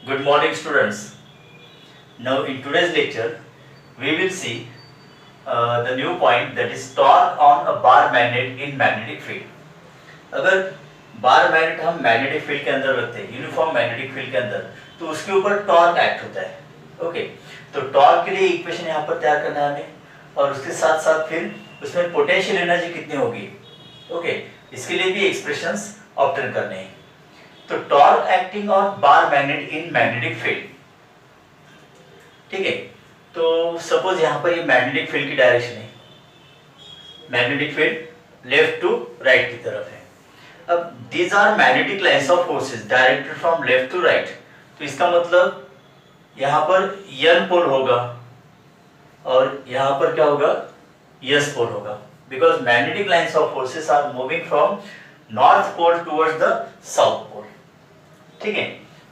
Good morning, students. Now, in today's lecture, we will see the new point, that is torque on a bar magnet in magnetic field. अगर bar magnet हम magnetic field के अंदर रखते हैं, uniform magnetic field के अंदर, तो उसके ऊपर टॉर्क एक्ट होता है. ओके, तो टॉर्क के लिए इक्वेशन यहाँ पर तैयार करना है हमें, और उसके साथ साथ फिर उसमें पोटेंशियल एनर्जी कितनी होगी. ओके, इसके लिए भी एक्सप्रेशंस ऑब्टेन करने हैं. तो torque acting on bar magnet in magnetic field. ठीक है, तो सपोज यहाँ पर ये मैग्नेटिक फील्ड की डायरेक्शन है, magnetic field left to right की तरफ है. अब these are magnetic lines of forces directed from left to right. तो इसका मतलब यहाँ पर n पोल होगा और यहाँ पर क्या होगा, s पोल होगा, because magnetic lines of forces are moving from north pole towards the south pole. ठीक है,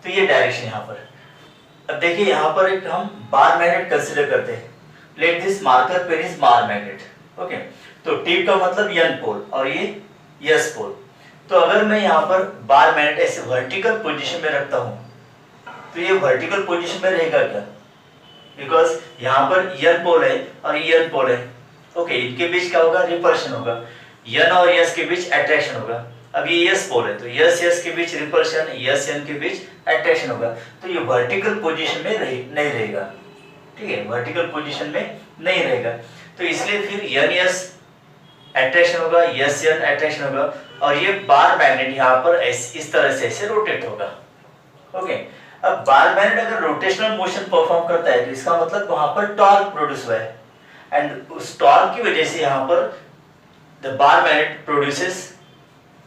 तो ये डायरेक्शन यहाँ पर. अब देखिए यहाँ पर एक हम बार मैग्नेट कंसीडर करते हैं. Let this marker pen is bar magnet. Okay, तो टिप का मतलब n पोल और ये s पोल. तो अगर मैं यहाँ पर बार मैग्नेट ऐसे वर्टिकल पोजीशन में रखता हूँ, तो ये वर्टिकल पोजीशन में रहेगा क्या, बिकॉज यहाँ पर n पोल है और ये n पोल है. ओके, इनके बीच क्या होगा, रिपल्शन होगा. n और s के बीच अट्रैक्शन होगा. अब ये s पोल है, तो s के बीच रिपल्शन, s n के बीच अट्रैक्शन होगा. तो ये वर्टिकल पोजीशन में नहीं रहेगा. ठीक है, वर्टिकल पोजीशन में नहीं रहेगा. तो इसलिए फिर n s अट्रैक्शन होगा, s n अट्रैक्शन होगा, और ये बार मैग्नेट यहाँ पर इस तरह से ऐसे रोटेट होगा. ओके, अब बार मैग्नेट अगर रोटेशनल मोशन परफॉर्म करता है, तो इसका मतलब वहां पर टॉर्क प्रोड्यूस हुआ है, एंड उस टॉर्क की वजह से यहाँ पर the bar magnet produces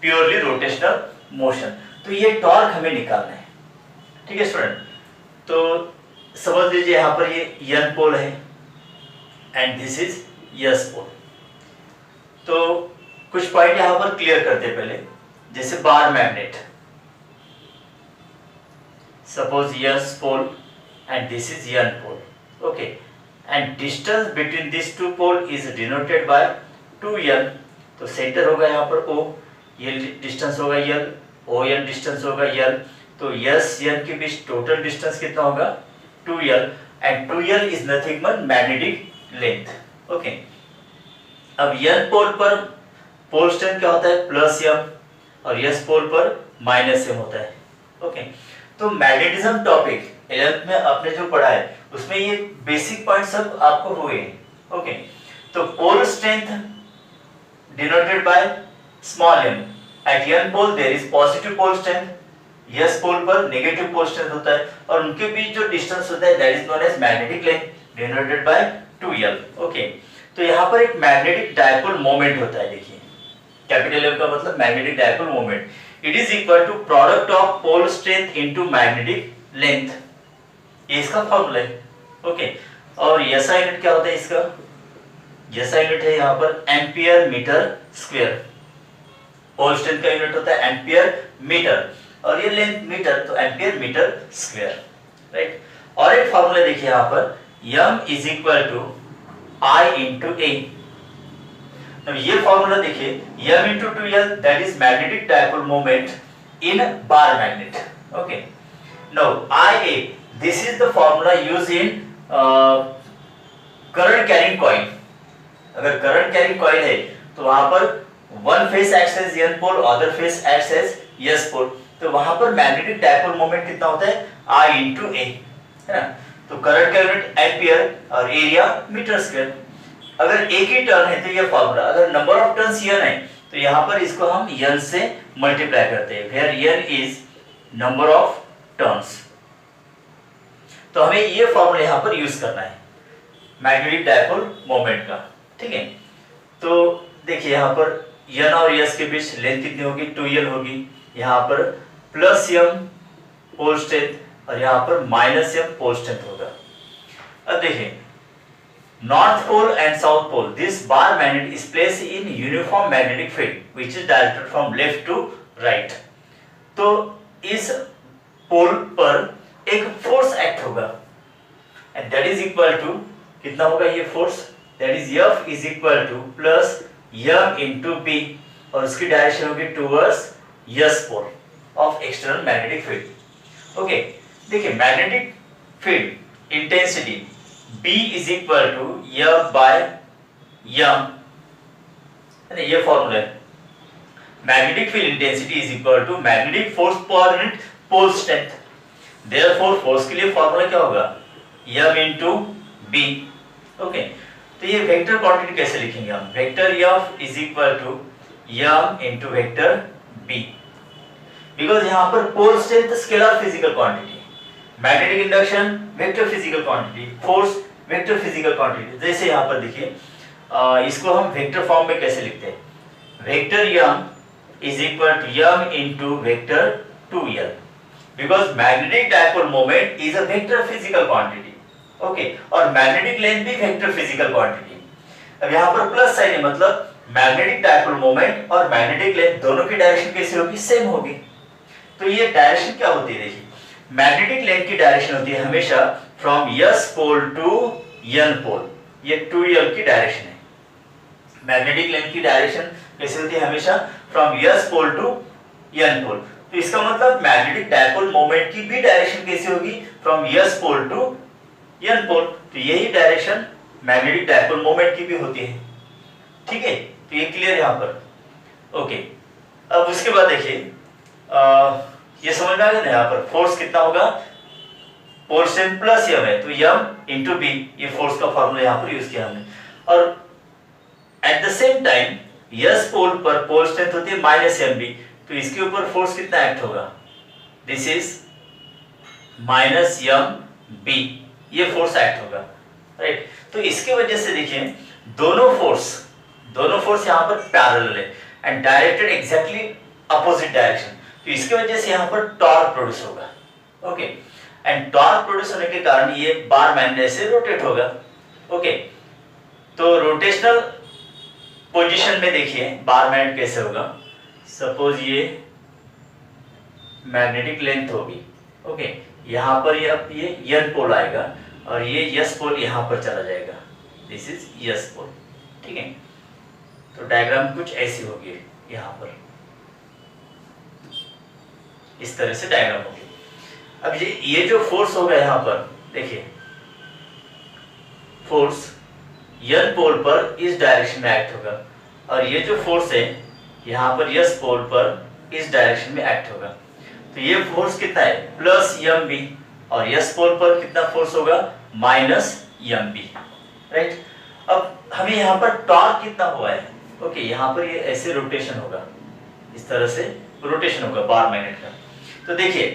purely rotational motion. तो ये टॉर्क हमें निकालना है. ठीक है स्टूडेंट, तो समझ लीजिए यहाँ पर ये n पोल है and this is s pole. तो कुछ पॉइंट यहाँ पर क्लियर करते हैं पहले. जैसे bar magnet, suppose s pole and this is n pole. Okay, and distance between this two pole is denoted by 2n. तो सेंटर होगा यहाँ पर O, ये डिस्टेंस होगा L, ON डिस्टेंस होगा L. तो s n के बीच टोटल डिस्टेंस कितना होगा, 2L, and 2L is nothing but magnetic length. Okay, अब n पोल पर पोल स्ट्रेंथ क्या होता है, प्लस m, और s पोल पर माइनस m होता है. ओके, तो मैग्नेटिज्म टॉपिक 11th में आपने जो पढ़ा है, उसमें ये बेसिक पॉइंट सब आपको हुए. ओके, तो pole strength denoted by small m. At n pole there is positive pole strength, s pole पर नेगेटिव पोल स्ट्रेंथ होता है, और उनके बीच जो डिस्टेंस होता है that is known as magnetic length denoted by 2L. Okay, तो यहाँ पर एक मैग्नेटिक डायपोल मोमेंट होता है. देखिए कैपिटल M का मतलब magnetic dipole moment. It is equal to product of pole strength into magnetic length. ये इसका फॉर्मूला है. ओके, और SI यूनिट क्या होता है इसका, SI यूनिट है यहाँ पर ampere metre square. Pole strength का यूनिट होता है एम्पियर मीटर, और ये लेंथ मीटर, तो एम्पियर मीटर स्क्वायर. राइट, और एक फॉर्मूला देखिए यहाँ पर, M is equal to I into A. अब ये फॉर्मूला देखिए, M into 2L that is magnetic dipole moment in bar magnet. Okay. Now IA, this is the formula used in current carrying coil. अगर current carrying coil है तो वहां पर one face acts as n pole, other face acts as s pole. तो वहां पर magnetic dipole moment कितना होता है, I into A, है ना. तो करंट का यूनिट एम्पियर और एरिया मीटर स्क्वायर. अगर एक ही टर्न है तो ये फॉर्मूला, अगर नंबर ऑफ टर्न्स n है तो यहाँ पर इसको हम n से मल्टीप्लाई करते हैं, where n is number of turns. तो हमें ये फॉर्मूला यहाँ पर यूज करना है मैग्नेटिक डायपोल मोमेंट का. ठीक है, तो देखिए यहाँ पर n और s के बीच लेंथ कितनी होगी, 2L होगी. यहाँ पर प्लस m पोल स्ट्रेंथ और यहाँ पर माइनस m पोल स्ट्रेंथ होगा. अब देखिए North pole and south pole, this bar magnet is placed in uniform magnetic field which is directed from left to right. तो इस पोल पर एक फोर्स एक्ट होगा, and that is equal to कितना होगा ये force, that is F is equal to plus M into B, और उसकी डायरेक्शन होगी towards S pole of external magnetic field. Okay, देखिए magnetic field intensity B is equal to F by M, ये formula है। Magnetic field intensity is equal to magnetic force per unit pole strength. Therefore force के लिए formula क्या होगा, M into B। Okay, तो ये vector quantity कैसे लिखेंगे हम, vector F is equal to M into vector B, because यहाँ पर pole strength scalar physical quantity, magnetic induction vector physical quantity, force vector physical quantity. जैसे यहाँ पर देखिए इसको हम वेक्टर फॉर्म में कैसे लिखते हैं, vector M is equal to M into vector 2L, because magnetic dipole moment is a vector physical quantity. Okay, और मैग्नेटिक लेंथ भी वेक्टर फिजिकल क्वांटिटी। अब यहाँ पर प्लस साइन है, मतलब मैग्नेटिक डायपोल मोमेंट और मैग्नेटिक लेंथ दोनों की डायरेक्शन कैसे होगी, सेम होगी। तो ये डायरेक्शन क्या होती है, देखिए मैग्नेटिक लेंथ की डायरेक्शन होती है हमेशा from S pole to N pole, ये 2L की डायरेक्शन है। मैग्नेटिक लेंथ की डायरेक्शन कैसे होती है, हमेशा from S pole to N pole. तो इसका मतलब मैग्नेटिक डायपोल मोमेंट की भी डायरेक्शन कैसे होगी, from S pole to N pole. तो यही डायरेक्शन मैग्नेटिक डायपोल मोमेंट की भी होती है। ठीक है, तो ये क्लियर यहाँ पर। ओके, अब उसके बाद देखिए ये समझ में आ गया ना, यहाँ पर फोर्स कितना होगा, पोल स्ट्रेंथ प्लस M है, तो M इंटू B, ये फोर्स का फॉर्मूला यहाँ पर यूज किया हमने। और at the same time S pole पर पोल स्ट्रेंथ होती है माइनस MB, तो इसके ऊपर फोर्स कितना एक्ट होगा, दिस इज माइनस MB, ये फोर्स एक्ट होगा, राइट। तो इसकी वजह से देखिए दोनों फोर्स यहाँ पर पैरेलल है and directed exactly opposite direction, तो इसकी वजह से यहाँ पर टॉर्क प्रोड्यूस होगा। ओके, एंड टॉर्क प्रोड्यूस होने के कारण ये बार मैग्नेट से रोटेट होगा। ओके, तो रोटेशनल पोजीशन में देखिए बार मैग्नेट कैसे होगा, सपोज ये मैग्नेटिक लेंथ होगी। ओके, यहाँ पर ये N पोल आएगा और ये S पोल यहाँ पर चला जाएगा, दिस इज S पोल। ठीक है, तो डायग्राम कुछ ऐसी होगी, यहाँ पर इस तरह से डायग्राम होगी। अब ये जो फोर्स होगा यहाँ पर देखिए, फोर्स N पोल पर इस डायरेक्शन में एक्ट होगा और ये जो फोर्स है यहाँ पर S पोल पर इस डायरेक्शन में एक्ट होगा। तो ये फोर्स कितना है, प्लस MB, और S पोल पर कितना फोर्स होगा, माइनस MB, राइट। अब हमें यहाँ पर टॉर्क कितना हुआ है, ओके, यहाँ पर ये ऐसे रोटेशन होगा, इस तरह से रोटेशन होगा बार मैग्नेट का। तो देखिए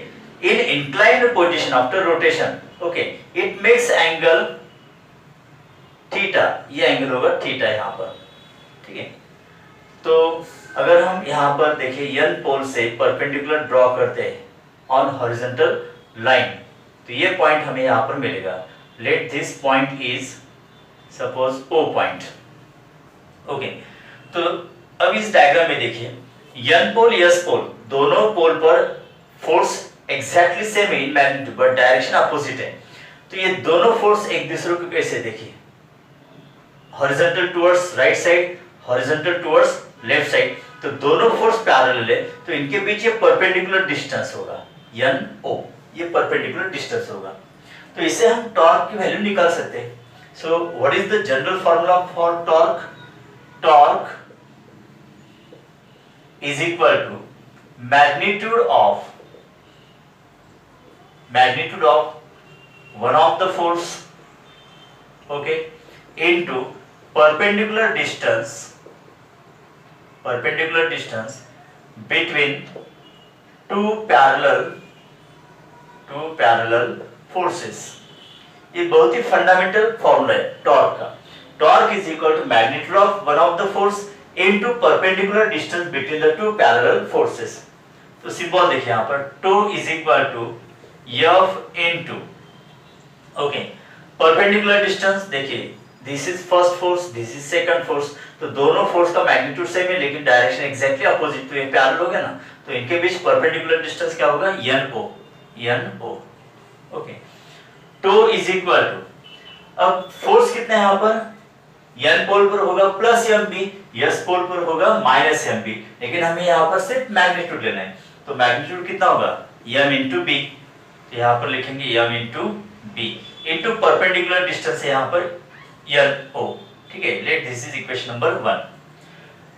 in inclined position after rotation, okay, it makes angle theta, ये एंगल होगा थीटा यहाँ पर। ठीक है, तो अगर हम यहाँ पर देखिए N पोल से परपेंडिकुलर ड्रॉ करते हैं ऑन हॉरिजॉन्टल लाइन, तो ये पॉइंट हमें यहाँ पर मिलेगा। Let this point is suppose O point. Okay, तो अब इस डायग्राम में देखिए N पोल S पोल दोनों पोल पर फोर्स एग्जैक्टली सेम है in magnitude, but direction opposite है। तो ये दोनों फोर्स एक दूसरे को कैसे देखिए, horizontal towards right side, horizontal towards left side, तो दोनों फोर्स पैरेलल है, तो इनके बीच ये परपेंडिकुलर डिस्टेंस होगा NO, ये परपेंडिकुलर डिस्टेंस होगा। तो इससे हम टॉर्क की वैल्यू निकाल सकते हैं। So what is the general formula for torque, torque is equal to magnitude of one of the force, okay, into perpendicular distance between two parallel forces। ये बहुत ही फंडामेंटल फॉर्मूला है टॉर्क का। Torque is equal to magnitude of one of the force into perpendicular distance between the two parallel forces। तो symbol देखिए यहाँ पर 2 is equal to F into, okay, perpendicular distance देखिए, this is first force, this is second force, तो दोनों force का magnitude same है लेकिन डायरेक्शन एग्जैक्टली अपोजिट, तो ये पैरेलल हो गया ना, तो इनके बीच परपेंडिकुलर डिस्टेंस क्या होगा, NO, okay. 2 is equal to, अब फोर्स कितने हैं यहाँ पर, N पोल पर होगा प्लस MB, S पोल पर होगा माइनस MB, लेकिन हमें यहाँ पर सिर्फ मैग्नीट्यूड लेना है, तो मैग्नीट्यूड कितना होगा, M इंटू B, तो यहाँ पर लिखेंगे m into B into perpendicular distance है यहाँ पर NO, ठीक है। Let this is equation number 1।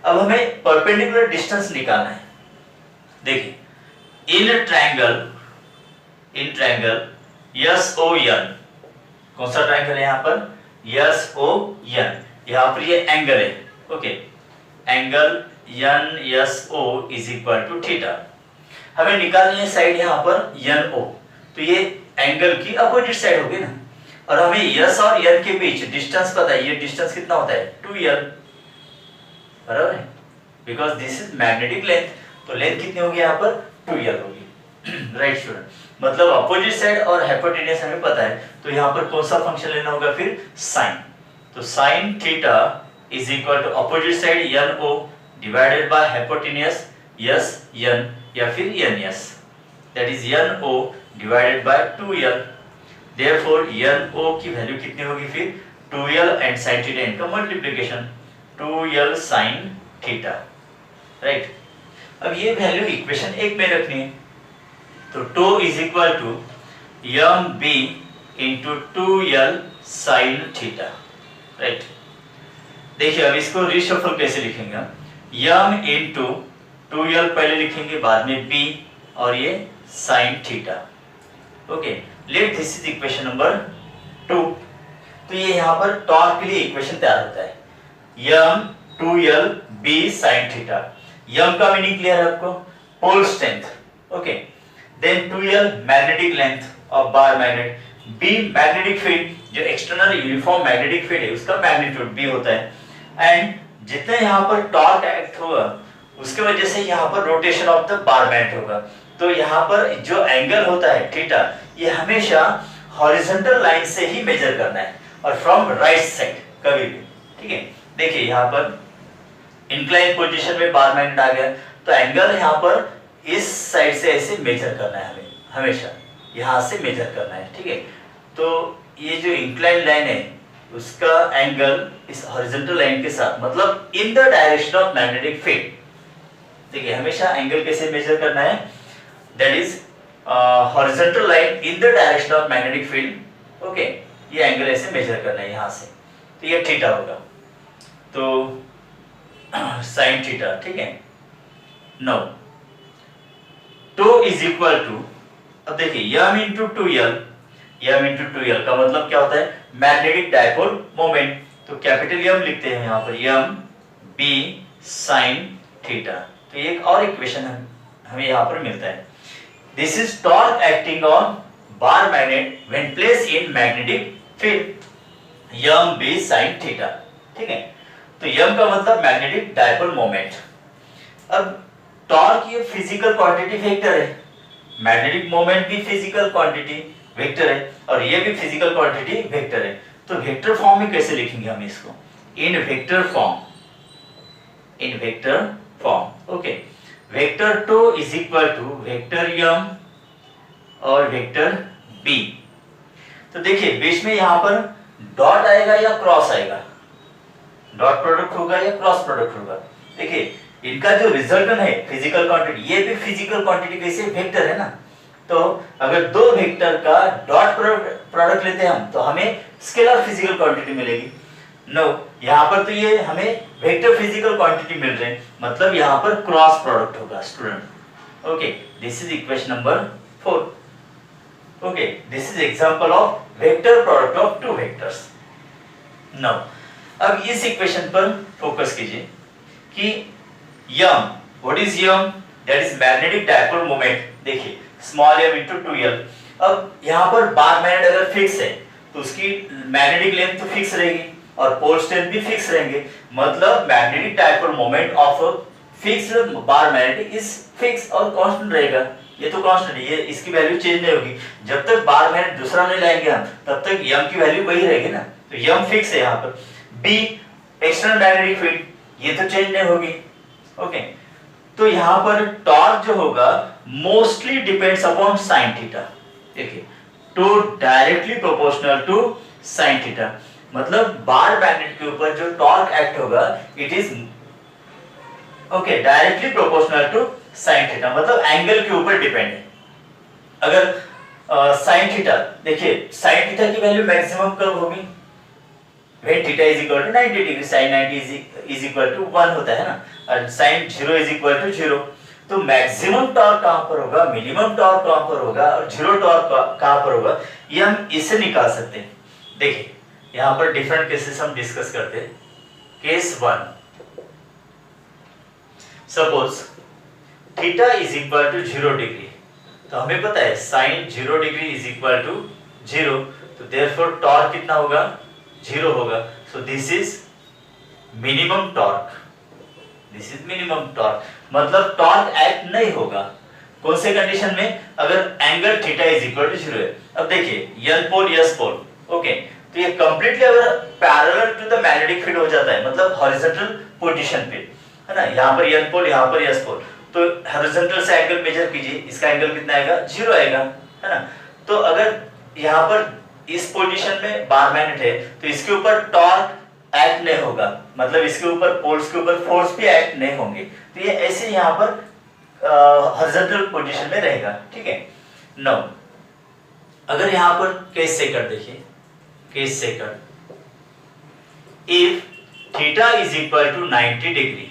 अब हमें परपेंडिकुलर डिस्टेंस निकालना है। देखिए इन ट्रायंगल SON, कौन सा ट्रायंगल है यहाँ पर SON, यहाँ पर ये एंगल है, okay. Angle NSO is equal to theta. हमें निकालनी है साइड यहाँ पर NO, तो ये एंगल की अपोजिट साइड होगी ना, और हमें S और N के बीच डिस्टेंस पता है। ये डिस्टेंस कितना होता है 2L, बराबर है, because this is magnetic length, तो लेंथ कितनी होगी यहाँ पर 2L होगी। राइट स्टूडेंट, मतलब अपोजिट साइड और हाइपोटेन्यूज हमें पता है, तो यहाँ पर कौन सा फंक्शन लेना होगा फिर साइन। तो sine theta is equal to opposite side NO divided by hypotenuse SN या फिर NS, that is NO divided by 2L। Therefore NO की वैल्यू कितनी होगी फिर 2L एंड sin थीटा इनका multiplication 2L sin theta, right. अब ये value equation 1 में रखनी है, तो 2 is equal to MB into 2L sin theta, right. देखिए अब इसको रिशफल कैसे लिखेंगे हम, M इंटू 2L पहले लिखेंगे, बाद में B और ये sin theta, okay. Late this is equation number 2। तो ये यहाँ पर टॉर्क के लिए इक्वेशन तैयार होता है, M 2L B sin theta. M का मीनिंग क्लियर है आपको, pole strength, okay. Then 2L magnetic length of bar magnet, B magnetic field, जो एक्सटर्नल यूनिफॉर्म मैग्नेटिक फील्ड है उसका मैग्नीट्यूड B होता है, एंड जितना यहाँ पर टॉर्क एक्ट होगा उसके वजह से यहाँ पर rotation of the bar magnet होगा। तो यहाँ पर जो एंगल होता है थीटा, ये हमेशा हॉरिजॉन्टल लाइन से ही मेजर करना है, और फ्रॉम राइट साइड कभी भी, ठीक है। देखिए यहाँ पर इंक्लाइन पोजीशन में बार मैग्नेट आ गया, तो एंगल यहाँ पर इस साइड से ऐसे मेजर करना है, हमें हमेशा यहाँ से मेजर करना है, ठीक है। तो ये जो इंक्लाइन लाइन है उसका एंगल इस हॉरिजॉन्टल लाइन के साथ, मतलब in the direction of magnetic field. देखिए हमेशा एंगल कैसे मेजर करना है, that is horizontal line in the direction of magnetic field, okay. ये एंगल ऐसे मेजर करना है यहाँ से, तो ये थीटा होगा, तो sin थीटा, ठीक है। नाउ 2 इज इक्वल टू, अब देखिए M इंटू 2L का मतलब क्या होता है मैग्नेटिक डायपोल मोमेंट, तो कैपिटल M लिखते हैं यहाँ पर M B sin थीटा। तो एक और इक्वेशन हमें यहाँ पर मिलता है, this is torque acting on bar magnet when placed in magnetic field M B sin theta, ठीक है। तो M का मतलब मैग्नेटिक डायपोल मोमेंट। अब टॉर्क ये फिजिकल क्वांटिटी वेक्टर है, मैग्नेटिक मोमेंट भी फिजिकल क्वांटिटी वेक्टर है, और ये भी फिजिकल क्वांटिटी वेक्टर है। तो वेक्टर फॉर्म में कैसे लिखेंगे हम इसको, in vector form, okay. Vector 2 is equal to vector M और वेक्टर B। तो देखिए बीच में यहाँ पर डॉट आएगा या क्रॉस आएगा, डॉट प्रोडक्ट होगा या क्रॉस प्रोडक्ट होगा। देखिए इनका जो रिजल्टेंट है फिजिकल क्वांटिटी, ये भी फिजिकल क्वांटिटी कैसे वेक्टर है ना, तो अगर दो वेक्टर का डॉट प्रोडक्ट लेते हैं हम, तो हमें स्केलर फिजिकल क्वांटिटी मिलेगी। नो, यहाँ पर तो ये हमें वेक्टर फिजिकल क्वांटिटी मिल रहे हैं, मतलब यहाँ पर क्रॉस प्रोडक्ट होगा student, okay. This is equation number 4, okay. This is example of vector product of two vectors. Now अब इस इक्वेशन पर फोकस कीजिए कि M, what is M, that is magnetic dipole moment. देखिए स्मॉल m into 2L। अब यहाँ पर bar magnet अगर फिक्स है तो उसकी मैग्नेटिक लेंथ तो फिक्स रहेगी और पोल स्ट्रेंथ भी फिक्स रहेंगे, मतलब magnetic dipole moment of fixed bar magnet is fix और कांस्टेंट रहेगा। ये तो कांस्टेंट है, ये इसकी वैल्यू चेंज नहीं होगी। जब तक बार मैग्नेट दूसरा नहीं लाएंगे हम, तब तक M की वैल्यू वही रहेगी ना, तो M फिक्स है यहाँ पर। B एक्सटर्नल मैग्नेटिक फील्ड, ये तो चेंज नहीं होगी, ओके। तो यहाँ पर टॉर्क जो होगा mostly depends upon sine theta. देखिए to directly proportional to sine theta, मतलब बार मैग्नेट के ऊपर जो टॉर्क एक्ट होगा it is okay directly proportional to sine theta, मतलब एंगल के ऊपर डिपेंड है। अगर साइन थीटा, देखिए साइन थीटा की वैल्यू मैक्सिमम कब होगी, when theta is equal to 90 degree, sine 90 is equal to 1 होता है ना, और साइन 0 इज इक्वल टू 0। तो मैक्सिमम टॉर्क कहां पर होगा, मिनिमम टॉर्क कहां पर होगा और जीरो टॉर्क कहां पर होगा, ये हम इससे निकाल सकते हैं। देखिए यहां पर डिफरेंट केसेस हम डिस्कस करते हैं। Case 1, suppose theta is equal to 0 degree, तो हमें पता है sine 0 degree is equal to 0, तो देयरफॉर टॉर्क कितना होगा, 0 होगा। So this is minimum torque, this is minimum torque, मतलब टॉर्क एक्ट नहीं होगा। कौन से कंडीशन में, अगर angle theta is equal to 0 है। अब देखिए N pole S pole, okay, तो ये कंप्लीटली अगर parallel to the magnetic field हो जाता है, मतलब हॉरिजॉन्टल पोजीशन पे, है ना, यहाँ पर एन पोल यहाँ पर एस पोल, तो हॉरिजॉन्टल से एंगल मेजर कीजिए, इसका एंगल कितना आएगा, 0 आएगा, है ना। तो अगर यहाँ पर इस पोजीशन में बार मैग्नेट है तो इसके ऊपर टॉर्क एक्ट नहीं होगा, मतलब इसके ऊपर पोल्स के ऊपर फोर्स भी एक्ट नहीं होंगे, तो ये ऐसे यहाँ पर हॉरिजॉन्टल पोजीशन में रहेगा, ठीक है। नो अगर यहाँ पर केस सेकंड देखिए, case second, if theta is equal to 90 degree,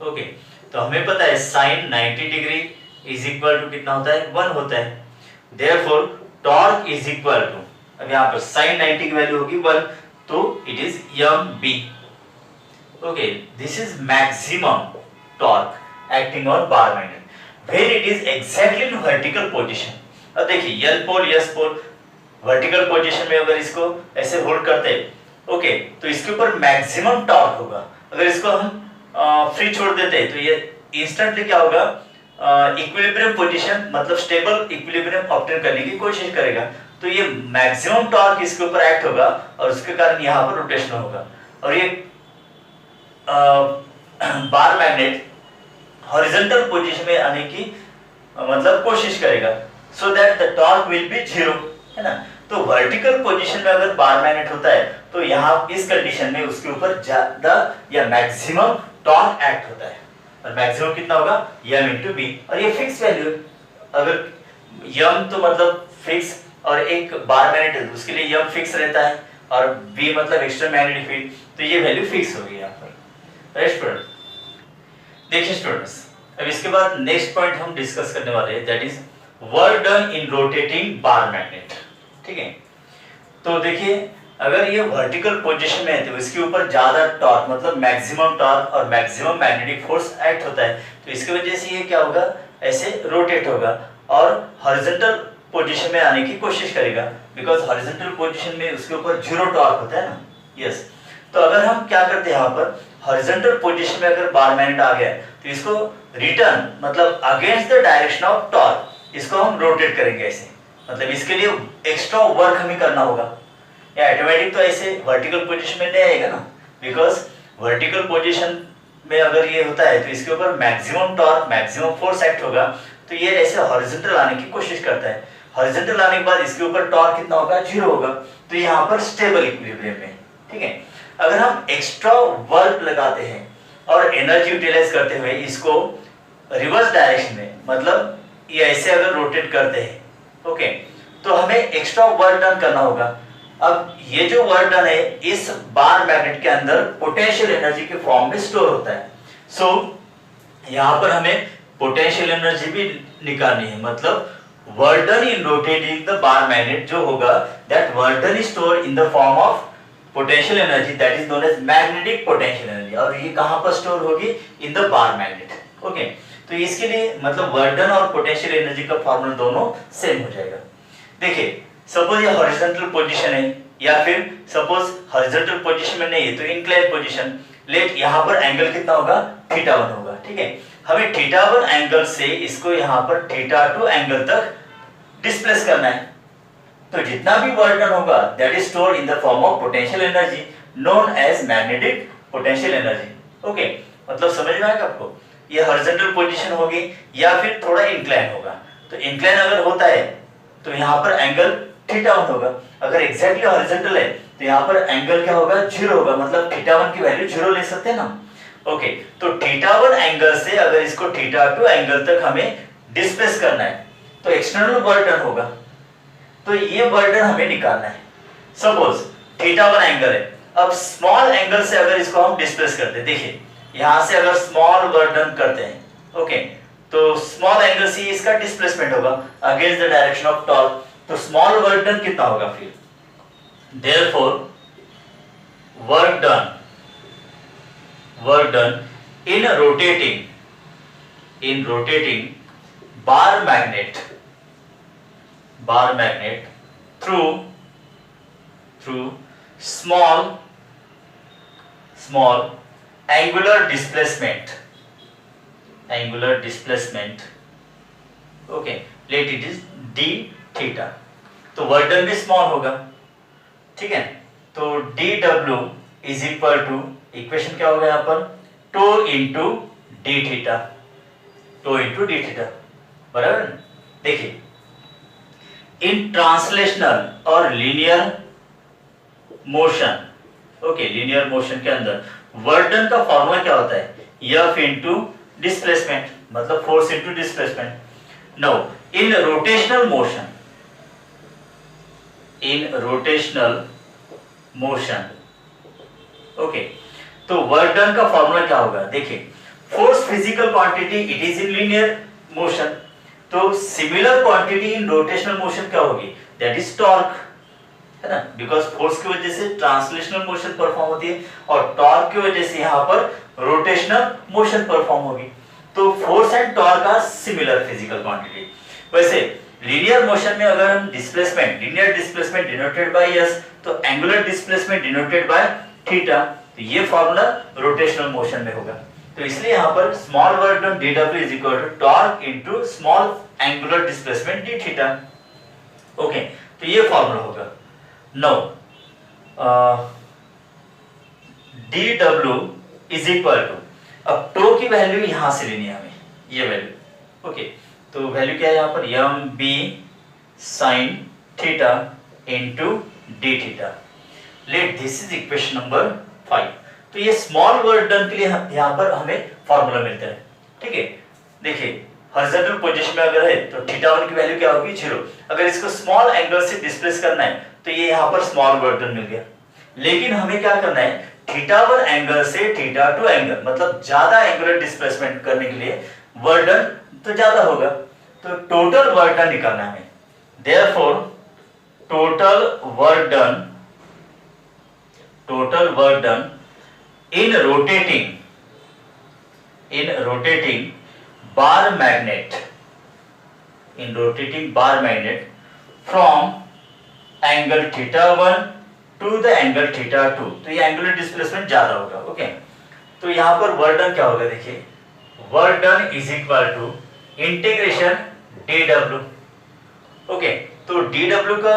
okay, तो हमें पता है sine 90 degree is equal to कितना होता है, 1 होता है। Therefore torque is equal to, अब यहाँ पर साइन 90 की वैल्यू होगी 1, तो it is mb, okay, this is maximum torque acting on bar magnet when it is exactly in vertical position. अब देखिए N pole S pole vertical position में अगर इसको ऐसे होल्ड करते हैं, ओके, तो इसके ऊपर मैक्सिमम टॉर्क होगा। अगर इसको हम फ्री छोड़ देते हैं तो ये इंस्टेंटली क्या होगा, इक्विलिब्रियम पोजीशन, मतलब स्टेबल इक्विलिब्रियम ऑब्टेन करने की कोशिश करेगा, तो ये मैक्सिमम टॉर्क इसके ऊपर एक्ट होगा और उसके कारण यहाँ पर रोटेशन होगा, और ये बार मैग्नेट हॉरिजॉन्टल पोजीशन में आने की मतलब कोशिश करेगा, so that the torque will be 0, है ना। तो वर्टिकल पोजीशन में अगर बार मैग्नेट होता है तो यहाँ इस कंडीशन में उसके ऊपर ज्यादा या मैक्सिमम टॉर्क एक्ट होता है, और मैक्सिमम कितना होगा, m into b, और ये फिक्स वैल्यू है। अगर m तो मतलब फिक्स और एक बार मैग्नेट है उसके लिए m फिक्स रहता है, और b मतलब एक्स्ट्रा मैग्नेटिक फील्ड, तो ये वैल्यू फिक्स होगी यहाँ पर, राइट स्टूडेंट। देखिए स्टूडेंट्स, अब इसके बाद नेक्स्ट पॉइंट हम डिस्कस करने वाले हैं, that is work done in rotating bar magnet, ठीक है। तो देखिए अगर ये वर्टिकल पोजीशन में है तो इसके ऊपर ज्यादा टॉर्क, मतलब मैक्सिमम टॉर्क और मैक्सिमम मैग्नेटिक फोर्स एक्ट होता है, तो इसकी वजह से ये क्या होगा, ऐसे रोटेट होगा और हॉरिजॉन्टल पोजीशन में आने की कोशिश करेगा, बिकॉज हॉरिजॉन्टल पोजीशन में उसके ऊपर 0 टॉर्क होता है ना, यस। तो अगर हम क्या करते हैं, यहाँ पर हॉरिजॉन्टल पोजीशन में अगर बार मैग्नेट आ गया तो इसको रिटर्न, मतलब against the direction of torque, इसको हम रोटेट करेंगे ऐसे, मतलब इसके लिए एक्स्ट्रा वर्क हमें करना होगा, या ऑटोमेटिक तो ऐसे वर्टिकल पोजीशन में नहीं आएगा ना, बिकॉज वर्टिकल पोजीशन में अगर ये होता है तो इसके ऊपर maximum torque maximum force act होगा, तो ये ऐसे हॉरिजॉन्टल आने की कोशिश करता है। हॉरिजॉन्टल आने के बाद इसके ऊपर टॉर्क कितना होगा, 0 होगा, तो यहाँ पर स्टेबल इक्विलिब्रियम में, ठीक है। अगर हम एक्स्ट्रा वर्क लगाते हैं और एनर्जी यूटिलाइज करते हुए इसको रिवर्स डायरेक्शन में, मतलब ये ऐसे अगर रोटेट करते हैं, ओके, तो हमें एक्स्ट्रा वर्क डन करना होगा। अब ये जो वर्क डन है इस बार मैग्नेट के अंदर पोटेंशियल एनर्जी के फॉर्म में स्टोर होता है, सो यहाँ पर हमें पोटेंशियल एनर्जी भी निकालनी है, मतलब work done in rotating the bar magnet जो होगा, that work done is store in the form of potential energy, that is known as magnetic potential energy, और ये कहां पर स्टोर होगी, in the bar magnet, okay. तो इसके लिए मतलब वर्क डन और पोटेंशियल एनर्जी का फॉर्मूला दोनों सेम हो जाएगा। देखिए सपोज ये हॉरिजॉन्टल पोजीशन है, या फिर सपोज हॉरिजॉन्टल पोजीशन में नहीं है तो इंक्लाइन पोजीशन, लेट यहाँ पर एंगल कितना होगा, θ1 होगा, ठीक है। हमें θ1 एंगल से इसको यहाँ पर θ2 एंगल तक डिस्प्लेस करना है, तो जितना भी वर्क डन होगा that is stored in the form of potential energy known as magnetic potential energy, okay. मतलब समझ में आएगा आपको, ये हॉरिजॉन्टल पोजीशन होगी या फिर थोड़ा इंक्लाइन होगा, तो इंक्लाइन अगर होता है तो यहाँ पर एंगल θ1 होगा, अगर एग्जैक्टली हॉरिजॉन्टल है तो यहाँ पर एंगल क्या होगा, 0 होगा, मतलब θ1 की वैल्यू 0 ले सकते हैं ना, ओके। तो θ1 एंगल से अगर इसको θ2 एंगल तक हमें डिस्प्लेस करना है तो एक्सटर्नल वर्क डन होगा, तो ये वर्डन हमें निकालना है। सपोज थीटा वन एंगल है, अब स्मॉल एंगल से अगर इसको हम डिस्प्लेस करते हैं, देखिए यहां से अगर स्मॉल वर्डन करते हैं, ओके, तो स्मॉल एंगल से इसका डिस्प्लेसमेंट होगा against the direction of torque, तो स्मॉल वर्डन कितना होगा फिर, therefore work done in rotating bar magnet through small angular displacement, okay, let it is d theta, तो वर्क डन भी स्मॉल होगा, ठीक है, तो dw is equal to, equation क्या होगा यहाँ पर, टू इंटू डी थीटा, बराबर। देखिए इन ट्रांसलेशनल और linear motion, okay, linear motion के अंदर वर्क डन का फॉर्मूला क्या होता है, F इंटू डिस्प्लेसमेंट, मतलब force into displacement. Now in rotational motion, okay, तो वर्क डन का फॉर्मूला क्या होगा, देखिए force physical quantity it is in linear motion, तो similar quantity in rotational motion क्या होगी, दैट इज टॉर्क, है ना, बिकॉज फोर्स की वजह से ट्रांसलेशनल मोशन परफॉर्म होती है और टॉर्क की वजह से यहाँ पर रोटेशनल मोशन परफॉर्म होगी, तो force and torque are similar physical quantity. वैसे लीनियर मोशन में अगर हम displacement, linear displacement denoted by s, तो angular displacement denoted by theta, तो ये फॉर्मूला रोटेशनल मोशन में होगा, तो इसलिए यहां पर small work done dw is equal to torque into small angular displacement d theta, okay, तो ये फॉर्मूला होगा। Now dw is equal to, अब टो की वैल्यू यहां से लेनी है हमें, ये वैल्यू, ओके, तो वैल्यू क्या है यहाँ पर, mb sin theta into d theta, late this is equation number 5। तो ये स्मॉल वर्क डन के लिए यहाँ पर हमें फॉर्मूला मिलता है, ठीक है। देखिए हॉरिजॉन्टल पोजीशन में अगर है तो थीटा वन की वैल्यू क्या होगी, 0। अगर इसको स्मॉल एंगल से डिस्प्लेस करना है तो ये यहाँ पर स्मॉल वर्क डन मिल गया, लेकिन हमें क्या करना है, थीटा वन एंगल से थीटा टू एंगल, मतलब ज्यादा एंगुलर डिस्प्लेसमेंट करने के लिए वर्क डन तो ज्यादा होगा, तो टोटल वर्क डन निकालना है हमें, therefore total work done in rotating bar magnet from angle theta 1 to the angle theta 2, तो ये एंगुलर डिस्प्लेसमेंट ज्यादा होगा, ओके, तो यहाँ पर वर्क डन क्या होगा, देखिए work done is equal to integration dw, okay, तो dw का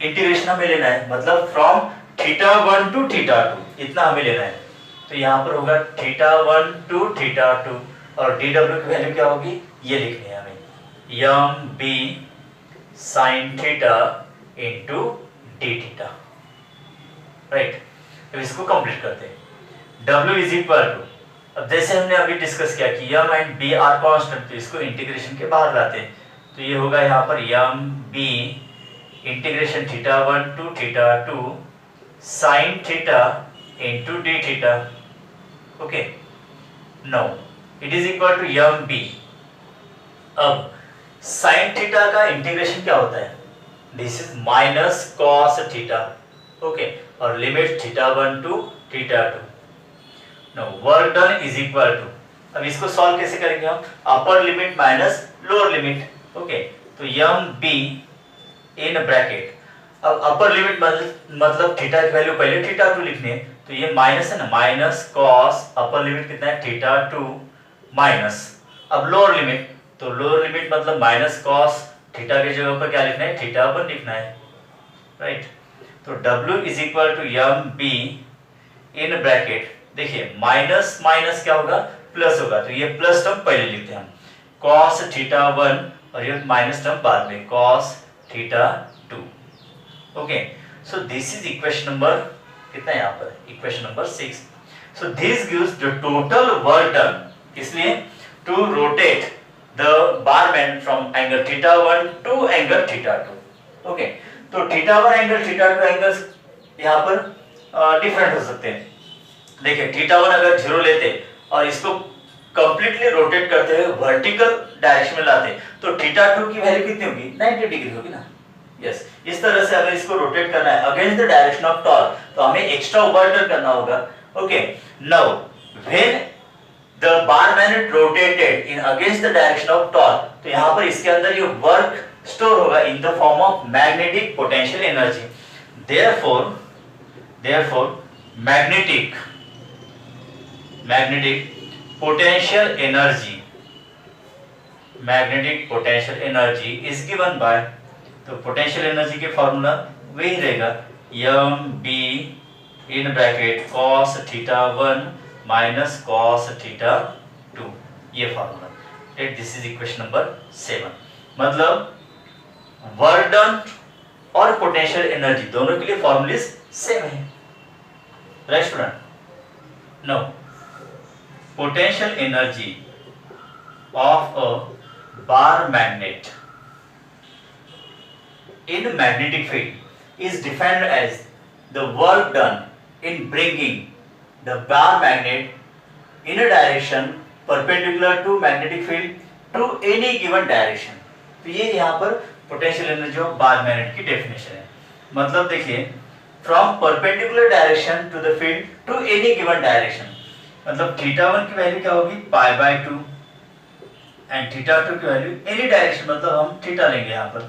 इंटीग्रेशन हमें लेना है, मतलब फ्रॉम थीटा 1 टू थीटा 2 इतना हमें लेना है, तो यहाँ पर होगा थीटा 1 टू थीटा 2 और dw की वैल्यू क्या होगी, ये लिखनी है हमें, mb sin theta into d theta, right. तो इसको कंप्लीट करते हैं, w इज इक्वल टू, अब जैसे हमने अभी डिस्कस किया कि m and b are constant, तो इसको इंटीग्रेशन के बाहर लाते हैं, तो ये होगा यहाँ पर mb integration theta 1 to theta 2 sin theta into d theta, okay, now it is equal to mb। अब sin थीटा का इंटीग्रेशन क्या होता है, this is minus cos theta, okay, और limit theta 1 to theta 2। Now work done is equal to, अब इसको solve कैसे करेंगे हम, upper limit minus lower limit, okay, तो mb इन ब्रैकेट, अब अपर लिमिट मतलब थीटा की वैल्यू पहले थीटा 2 लिखनी है, तो ये माइनस है ना, माइनस कॉस, अपर लिमिट कितना है थीटा 2 माइनस, अब लोअर लिमिट, तो लोअर लिमिट मतलब माइनस कॉस, थीटा की जगह पर क्या लिखना है, थीटा 1 लिखना है, राइट। तो w is equal to mb in bracket, देखिए माइनस माइनस क्या होगा, प्लस होगा, तो ये प्लस टर्म पहले लिखते हैं हम, कॉस थीटा 1 और ये माइनस टर्म बाद में, cos theta 2, okay, so this is equation number कितना है यहाँ पर, equation number 6। So this gives the total work done, इसलिए to rotate the bar band from angle theta 1 to angle theta 2, okay, तो theta one angle theta two angles यहाँ पर different हो सकते हैं। देखिए थीटा वन अगर 0 लेते और इसको कंप्लीटली रोटेट करते हुए वर्टिकल डायरेक्शन में लाते तो थीटा टू की वैल्यू कितनी होगी, 90 डिग्री होगी ना। यस, इस तरह से अगर इसको रोटेट करना है against the direction of torque तो हमें एक्स्ट्रा ऑपरेटर करना होगा। Okay, now when the bar magnet rotated in against the direction of torque तो यहाँ पर इसके अंदर ये वर्क स्टोर होगा इन the form of magnetic potential energy. therefore magnetic potential energy is given by, तो पोटेंशियल एनर्जी के फॉर्मूला वही रहेगा m b in bracket cos theta 1 minus cos theta 2, ये formula. This is equation number 7। मतलब work done और potential energy दोनों के लिए फॉर्मूले सेम है, right student. No, potential energy of a bar magnet in magnetic field is defined as the work done in bringing the bar magnet in a direction perpendicular to magnetic field to any given direction। तो ये यहाँ पर potential energy of bar magnet की definition है। मतलब देखिए from perpendicular direction to the field to any given direction, मतलब theta one की वैल्यू क्या होगी pi by 2 and theta two की वैल्यू एनी डायरेक्शन, मतलब हम थीटा लेंगे यहाँ पर।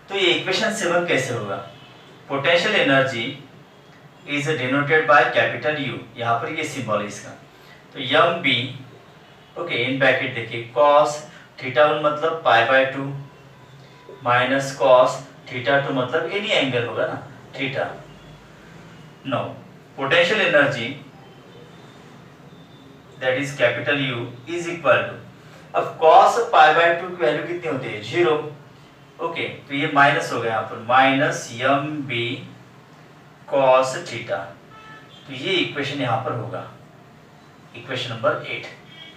तो ये इक्वेशन 7 कैसे होगा, potential energy is denoted by capital U, यहाँ पर ये सिंबल है इसका। तो M B okay in bracket देखिए कॉस थीटा वन मतलब pi by 2 minus cos theta two मतलब एनी एंगल होगा ना theta. No, potential energy that is capital U is equal to, अब cos पाई बाय 2 की वैल्यू कितनी होती है 0। ओके, तो ये माइनस हो गया यहाँ पर minus M B cos theta. तो ये इक्वेशन यहाँ पर होगा equation number 8,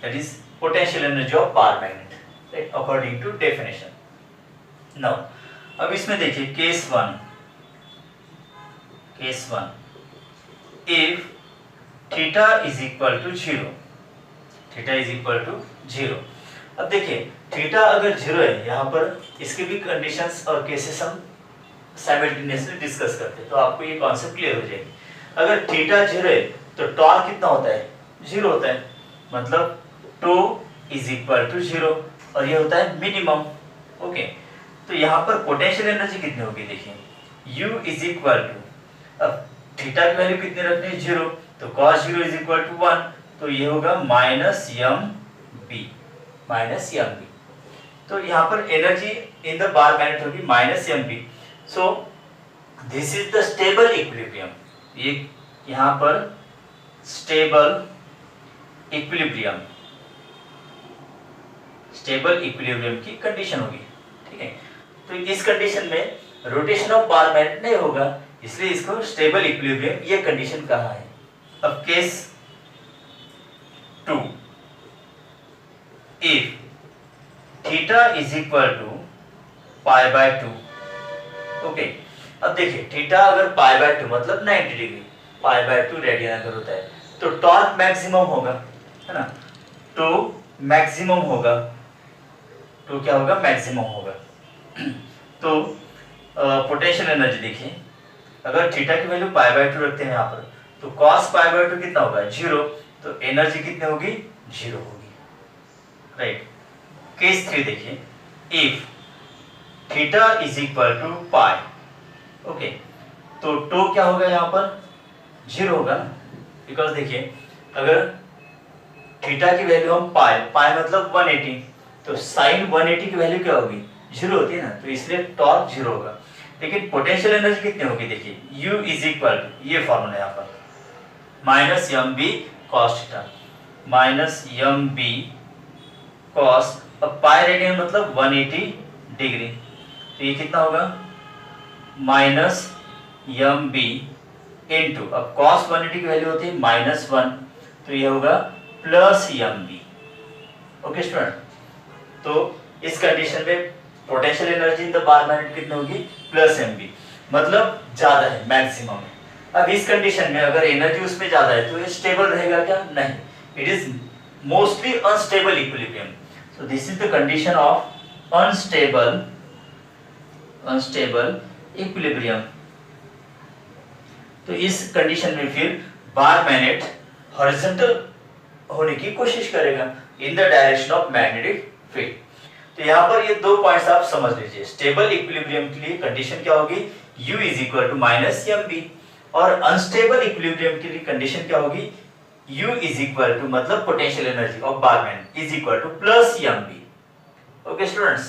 that is potential energy of bar magnet right according to definition. Now अब इसमें देखिए case 1 if theta is equal to 0, theta is equal to 0। अब देखिए थीटा अगर 0 है यहाँ पर, इसके भी कंडीशंस और केसेस हम साइमल्टेनियसली डिस्कस करते हैं तो आपको ये कॉन्सेप्ट क्लियर हो जाएगी। अगर थीटा 0 है तो टॉर्क कितना होता है 0 होता है, मतलब 2 इज इक्वल टू 0 और ये होता है मिनिमम। ओके, तो यहाँ पर पोटेंशियल एनर्जी कितनी होगी देखिए U इज इक्वल टू, अब थीटा की वैल्यू कितनी रखनी है 0, तो cos 0 इज इक्वल टू 1, तो ये होगा माइनस एम बी। तो यहाँ पर energy in the bar magnet होगी minus M B. So this is the stable equilibrium, ये यहाँ पर स्टेबल इक्विलिब्रियम की कंडीशन होगी, ठीक है। तो इस कंडीशन में रोटेशन ऑफ बार मैग्नेट नहीं होगा, इसलिए इसको स्टेबल इक्विलिब्रियम ये कंडीशन कहा है। अब case 2 if theta is equal to pi by 2। Okay, अब देखिए थीटा अगर पाई बाय 2 मतलब 90 डिग्री, पाई बाय 2 रेडियन अगर होता है तो टॉर्क मैक्सिमम होगा, है ना। तो मैक्सिमम होगा, तो क्या होगा मैक्सिमम होगा। तो पोटेंशियल एनर्जी देखिए अगर थीटा की वैल्यू पाई बाय 2 रखते हैं यहाँ पर तो cos पाई बाय 2 कितना होगा 0, तो एनर्जी कितनी होगी 0 होगी, राइट। केस 3 देखिए if theta is equal to pi, okay, तो टो क्या होगा यहाँ पर 0 होगा ना, बिकॉज देखिए अगर थीटा की वैल्यू हम पाई मतलब 180, तो साइन 180 की वैल्यू क्या होगी 0 होती है ना, तो इसलिए टॉर्क 0 होगा। लेकिन पोटेंशियल एनर्जी कितनी होगी देखिए U इज इक्वल टू, ये फॉर्मूला यहाँ पर minus M B cos theta, minus M B cos, अब पाई रेडियन मतलब 180 डिग्री, तो ये कितना होगा माइनस एम बी इंटू, अब कॉस 180 की वैल्यू होती है -1, तो ये होगा plus M B. Okay student, तो इस कंडीशन में potential energy in the bar magnet कितनी होगी प्लस एम बी, मतलब ज्यादा है मैक्सिमम है। अब इस कंडीशन में अगर एनर्जी उसमें ज्यादा है तो ये स्टेबल रहेगा क्या? नहीं, it is mostly unstable equilibrium. So this is the condition of unstable equilibrium. तो इस कंडीशन में फिर बार मैग्नेट हॉरिजॉन्टल होने की कोशिश करेगा in the direction of magnetic field. तो यहाँ पर ये दो पॉइंट्स आप समझ लीजिए। स्टेबल इक्विलिब्रियम के लिए कंडीशन क्या होगी? U is equal to minus M B, और अनस्टेबल इक्विलिब्रियम के लिए कंडीशन क्या होगी? U इज इक्वल टू मतलब potential energy of bar magnet is equal to plus M B. Okay students,